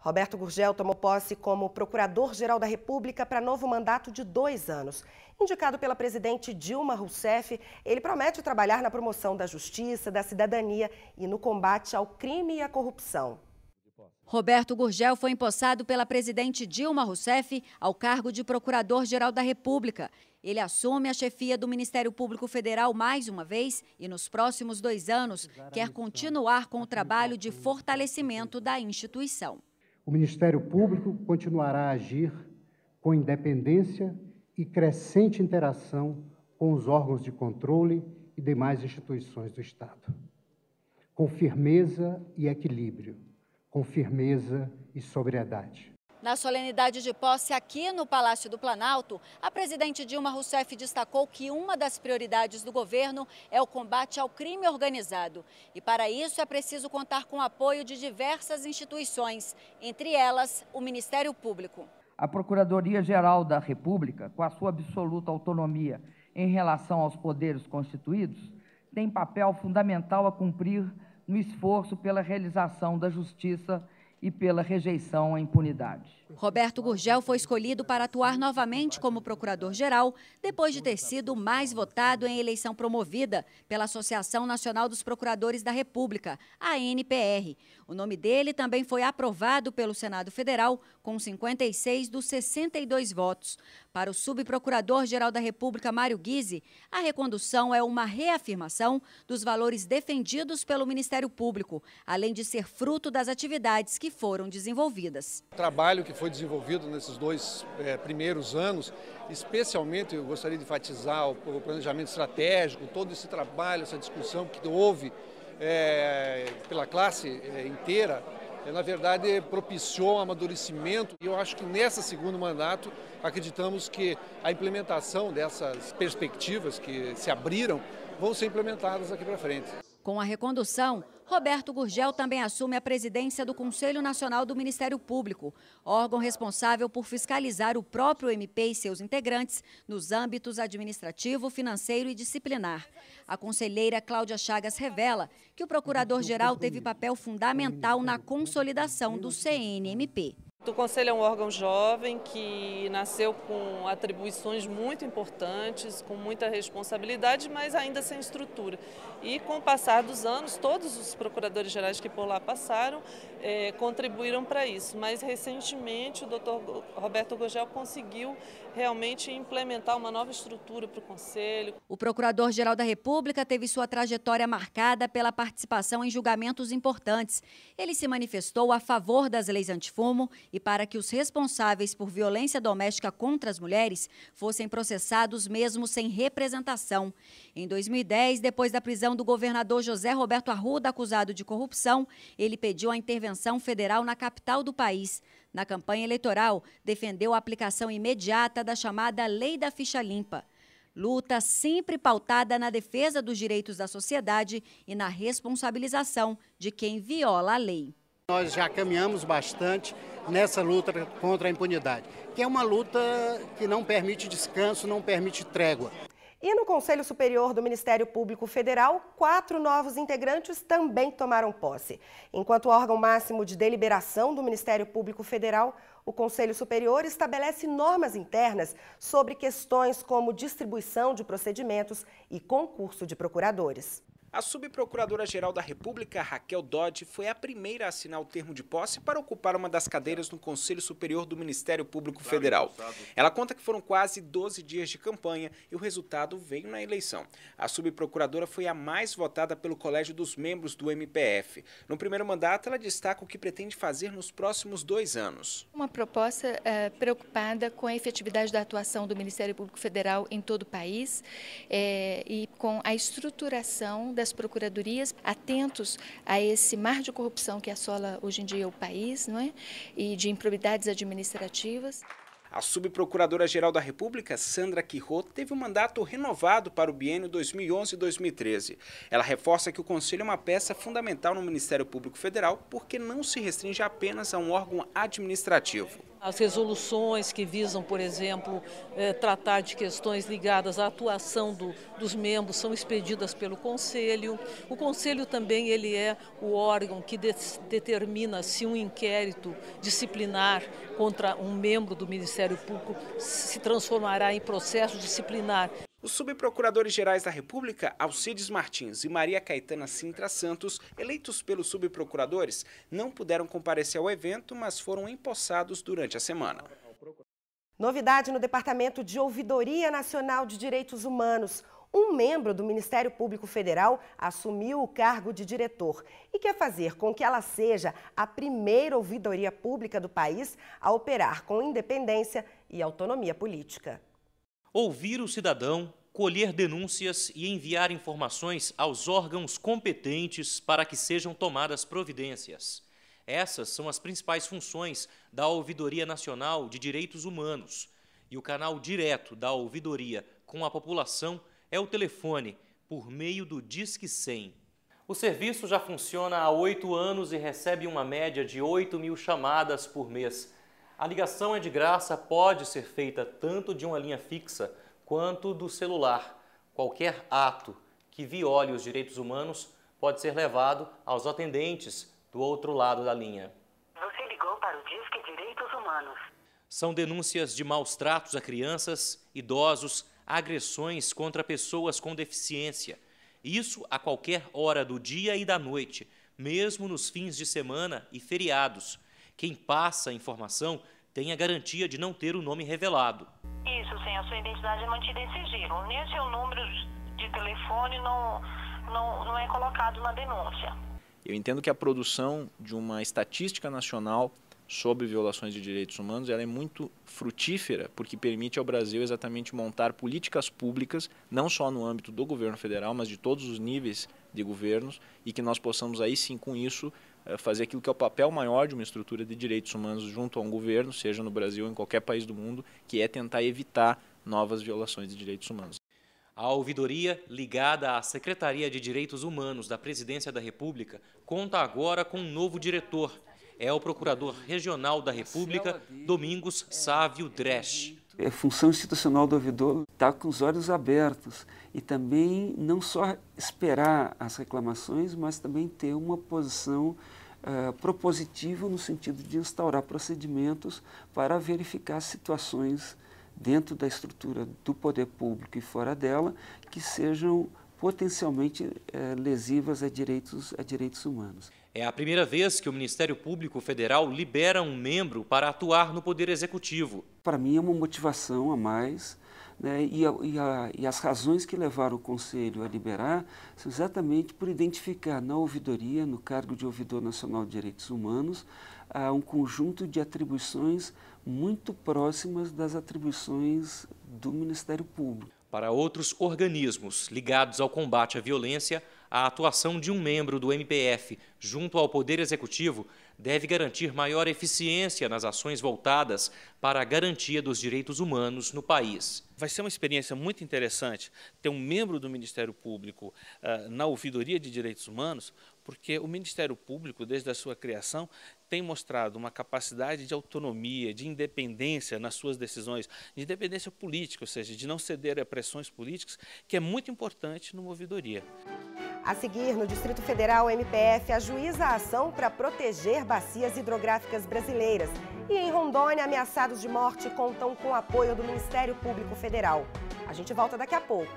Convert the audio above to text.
Roberto Gurgel tomou posse como Procurador-Geral da República para novo mandato de 2 anos. Indicado pela presidente Dilma Rousseff, ele promete trabalhar na promoção da justiça, da cidadania e no combate ao crime e à corrupção. Roberto Gurgel foi empossado pela presidente Dilma Rousseff ao cargo de Procurador-Geral da República. Ele assume a chefia do Ministério Público Federal mais uma vez e, nos próximos 2 anos, quer continuar com o trabalho de fortalecimento da instituição. O Ministério Público continuará a agir com independência e crescente interação com os órgãos de controle e demais instituições do Estado, com firmeza e equilíbrio, com firmeza e sobriedade. Na solenidade de posse aqui no Palácio do Planalto, a presidente Dilma Rousseff destacou que uma das prioridades do governo é o combate ao crime organizado. E para isso é preciso contar com o apoio de diversas instituições, entre elas o Ministério Público. A Procuradoria-Geral da República, com a sua absoluta autonomia em relação aos poderes constituídos, tem papel fundamental a cumprir no esforço pela realização da justiça e pela rejeição à impunidade. Roberto Gurgel foi escolhido para atuar novamente como procurador-geral, depois de ter sido o mais votado em eleição promovida pela Associação Nacional dos Procuradores da República, a ANPR. O nome dele também foi aprovado pelo Senado Federal, com 56 dos 62 votos. Para o subprocurador-geral da República, Mário Ghisi, a recondução é uma reafirmação dos valores defendidos pelo Ministério Público, além de ser fruto das atividades que foram desenvolvidas. O trabalho que foi desenvolvido nesses 2 primeiros anos, especialmente eu gostaria de enfatizar o planejamento estratégico, todo esse trabalho, essa discussão que houve pela classe inteira, na verdade propiciou um amadurecimento. E eu acho que nesse segundo mandato acreditamos que a implementação dessas perspectivas que se abriram vão ser implementadas daqui para frente. Com a recondução, Roberto Gurgel também assume a presidência do Conselho Nacional do Ministério Público, órgão responsável por fiscalizar o próprio MP e seus integrantes nos âmbitos administrativo, financeiro e disciplinar. A conselheira Cláudia Chagas revela que o procurador-geral teve papel fundamental na consolidação do CNMP. O Conselho é um órgão jovem que nasceu com atribuições muito importantes, com muita responsabilidade, mas ainda sem estrutura. E com o passar dos anos, todos os procuradores gerais que por lá passaram contribuíram para isso. Mas recentemente o doutor Roberto Gurgel conseguiu realmente implementar uma nova estrutura para o Conselho. O Procurador-Geral da República teve sua trajetória marcada pela participação em julgamentos importantes. Ele se manifestou a favor das leis antifumo e para que os responsáveis por violência doméstica contra as mulheres fossem processados mesmo sem representação. Em 2010, depois da prisão do governador José Roberto Arruda, acusado de corrupção, ele pediu a intervenção federal na capital do país. Na campanha eleitoral, defendeu a aplicação imediata da chamada Lei da Ficha Limpa. Luta sempre pautada na defesa dos direitos da sociedade e na responsabilização de quem viola a lei. Nós já caminhamos bastante nessa luta contra a impunidade, que é uma luta que não permite descanso, não permite trégua. E no Conselho Superior do Ministério Público Federal, 4 novos integrantes também tomaram posse. Enquanto órgão máximo de deliberação do Ministério Público Federal, o Conselho Superior estabelece normas internas sobre questões como distribuição de procedimentos e concurso de procuradores. A subprocuradora-geral da República, Raquel Dodge, foi a primeira a assinar o termo de posse para ocupar uma das cadeiras no Conselho Superior do Ministério Público Federal. Ela conta que foram quase 12 dias de campanha e o resultado veio na eleição. A subprocuradora foi a mais votada pelo Colégio dos Membros do MPF. No primeiro mandato, ela destaca o que pretende fazer nos próximos 2 anos. Uma proposta preocupada com a efetividade da atuação do Ministério Público Federal em todo o país e com a estruturação das procuradorias, atentos a esse mar de corrupção que assola hoje em dia o país, não é? E de improbidades administrativas. A subprocuradora-geral da República, Sandra Quirot, teve um mandato renovado para o biênio 2011-2013. Ela reforça que o Conselho é uma peça fundamental no Ministério Público Federal porque não se restringe apenas a um órgão administrativo. As resoluções que visam, por exemplo, tratar de questões ligadas à atuação dos membros são expedidas pelo Conselho. O Conselho também ele é o órgão que determina se um inquérito disciplinar contra um membro do Ministério Público se transformará em processo disciplinar. Os subprocuradores-gerais da República, Alcides Martins e Maria Caetana Sintra Santos, eleitos pelos subprocuradores, não puderam comparecer ao evento, mas foram empossados durante a semana. Novidade no Departamento de Ouvidoria Nacional de Direitos Humanos. Um membro do Ministério Público Federal assumiu o cargo de diretor e quer fazer com que ela seja a primeira ouvidoria pública do país a operar com independência e autonomia política. Ouvir o cidadão, colher denúncias e enviar informações aos órgãos competentes para que sejam tomadas providências. Essas são as principais funções da Ouvidoria Nacional de Direitos Humanos. E o canal direto da ouvidoria com a população é o telefone, por meio do Disque 100. O serviço já funciona há 8 anos e recebe uma média de 8.000 chamadas por mês. A ligação é de graça, pode ser feita tanto de uma linha fixa quanto do celular. Qualquer ato que viole os direitos humanos pode ser levado aos atendentes do outro lado da linha. Você ligou para o Disque Direitos Humanos. São denúncias de maus tratos a crianças, idosos, agressões contra pessoas com deficiência. Isso a qualquer hora do dia e da noite, mesmo nos fins de semana e feriados. Quem passa a informação tem a garantia de não ter o nome revelado. Isso, sem a sua identidade é mantida em sigilo. Nem o seu número de telefone não é colocado na denúncia. Eu entendo que a produção de uma estatística nacional sobre violações de direitos humanos ela é muito frutífera, porque permite ao Brasil exatamente montar políticas públicas, não só no âmbito do governo federal, mas de todos os níveis de governos, e que nós possamos aí sim, com isso, fazer aquilo que é o papel maior de uma estrutura de direitos humanos junto a um governo, seja no Brasil ou em qualquer país do mundo, que é tentar evitar novas violações de direitos humanos. A ouvidoria, ligada à Secretaria de Direitos Humanos da Presidência da República, conta agora com um novo diretor. É o Procurador Regional da República, Domingos Sávio Dresch. A função institucional do ouvidor está com os olhos abertos e também não só esperar as reclamações, mas também ter uma posição propositiva no sentido de instaurar procedimentos para verificar situações dentro da estrutura do poder público e fora dela que sejam potencialmente lesivas a direitos humanos. É a primeira vez que o Ministério Público Federal libera um membro para atuar no Poder Executivo. Para mim é uma motivação a mais, né? E as razões que levaram o Conselho a liberar são exatamente por identificar na ouvidoria, no cargo de Ouvidor Nacional de Direitos Humanos, um conjunto de atribuições muito próximas das atribuições do Ministério Público. Para outros organismos ligados ao combate à violência, a atuação de um membro do MPF junto ao Poder Executivo deve garantir maior eficiência nas ações voltadas para a garantia dos direitos humanos no país. Vai ser uma experiência muito interessante ter um membro do Ministério Público na ouvidoria de direitos humanos, porque o Ministério Público, desde a sua criação, tem mostrado uma capacidade de autonomia, de independência nas suas decisões, de independência política, ou seja, de não ceder a pressões políticas, que é muito importante numa ouvidoria. A seguir, no Distrito Federal, o MPF ajuiza a ação para proteger bacias hidrográficas brasileiras. E em Rondônia, ameaçados de morte contam com o apoio do Ministério Público Federal. A gente volta daqui a pouco.